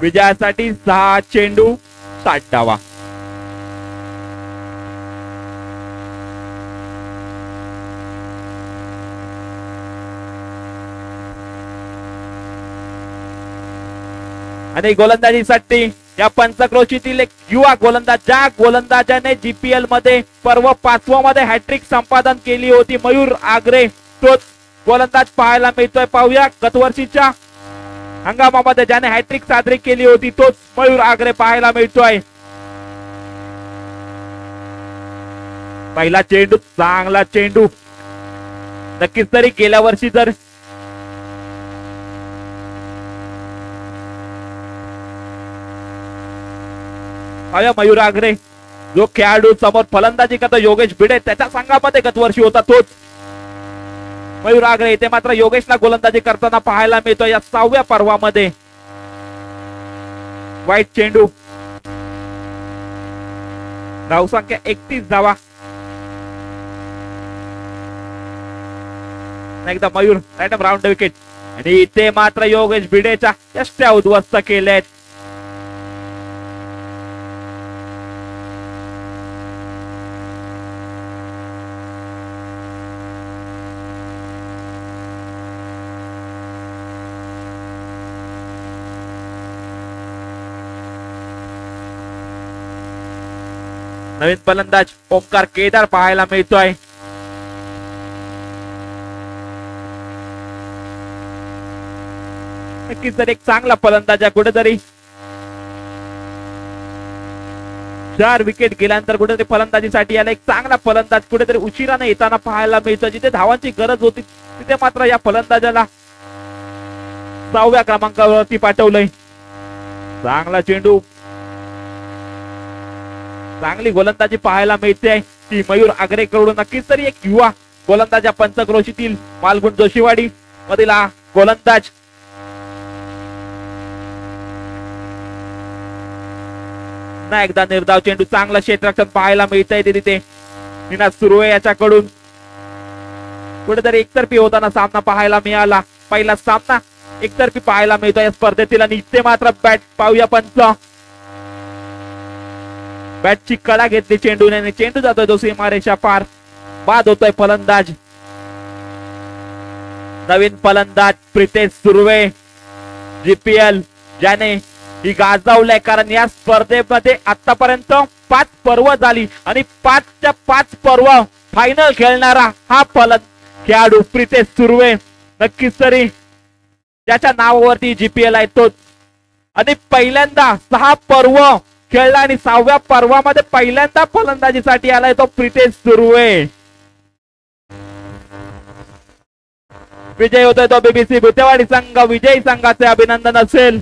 विजयासाठी 6 चेंडू 60 धावा. आणि गोलंदाजीसाठी या पंचक्रोशीतील एक युवा गोलंदाज, ज्या गोलंदाजाने जीपीएल मध्ये पर्व 5 मध्ये हॅट्रिक संपादन केली होती, मयूर आगरे, तोच गोलंदाज पाहायला मिळतोय. पाहूया गतवर्षीच्या हंगामामध्ये ज्याने हॅट्रिक साजरी केली होती तोच मयूर आगरे पाहायला मिळतोय. पहिला चेंडू, चांगला चेंडू. नक्कीच तरी गेल्या वर्षी जर मयूर आगरे जो खेळाडू समोर फलंदाजी करतो योगेश भिडे, त्याच्या संघामध्ये गतवर्षी होता तोच मयूर आगरे. इथे मात्र योगेशला गोलंदाजी करताना पाहायला मिळतो या 6व्या पर्वामध्ये. वाईट चेंडू. धावसंख्या 31 धावा. एकदा मयूर रॅन्डम राऊंड विकेट. आणि इथे मात्र योगेश भिडेच्या यष्ट्या उद्ध्वस्त केल्यात. नवीन फलंदाज ओंकार केदार पाहायला मिळतोय. नक्कीच तर एक चांगला फलंदाज आहे. कुठेतरी 4 विकेट गेल्यानंतर कुठेतरी फलंदाजीसाठी याला एक चांगला फलंदाज कुठेतरी उशिराने येताना पाहायला मिळतो. जिथे धावांची गरज होती तिथे मात्र या फलंदाजाला 6व्या क्रमांकावरती पाठवलंय. चांगला चेंडू. चांगली गोलंदाजी पाहायला मिळते ती मयूर आगरे कडून. नक्कीच तरी एक युवा गोलंदाज या पंचक्रोशीतील मालगुण जोशीवाडी मधील हा गोलंदाज. पुन्हा एकदा निर्धाव चेंडू. चांगला क्षेत्ररक्षण पाहायला मिळतंय तिथे निनाद सुर्वे याच्याकडून. कुठेतरी एकतर्फी होताना सामना पाहायला मिळाला. पहिला सामना एकतर्फी पाहायला मिळतो या स्पर्धेतील. आणि इथे मात्र बॅट पाहूया पंच. बॅटची कडा घेतली चेंडूने. चेंडू जातोय तो सीमारेषा पार. बाद होतोय फलंदाज. नवीन फलंदाज प्रितेश सुर्वे, जीपीएल, ज्याने ही गाजवलंय. कारण या स्पर्धेमध्ये आतापर्यंत 5 पर्व झाली आणि 5च्या 5 पर्व फायनल खेळणारा हा खेळाडू प्रितेश सुर्वे. नक्कीच तरी ज्याच्या नावावरती जीपीएल आहे तोच. आणि पहिल्यांदा 6 पर्व खेळला आणि 6व्या पर्वामध्ये पहिल्यांदा फलंदाजीसाठी आलाय तो प्रितेश सुर्वे. विजय होतोय तो बीबीसी भुतेवाडी संघ. विजयी संघाचे अभिनंदन असेल.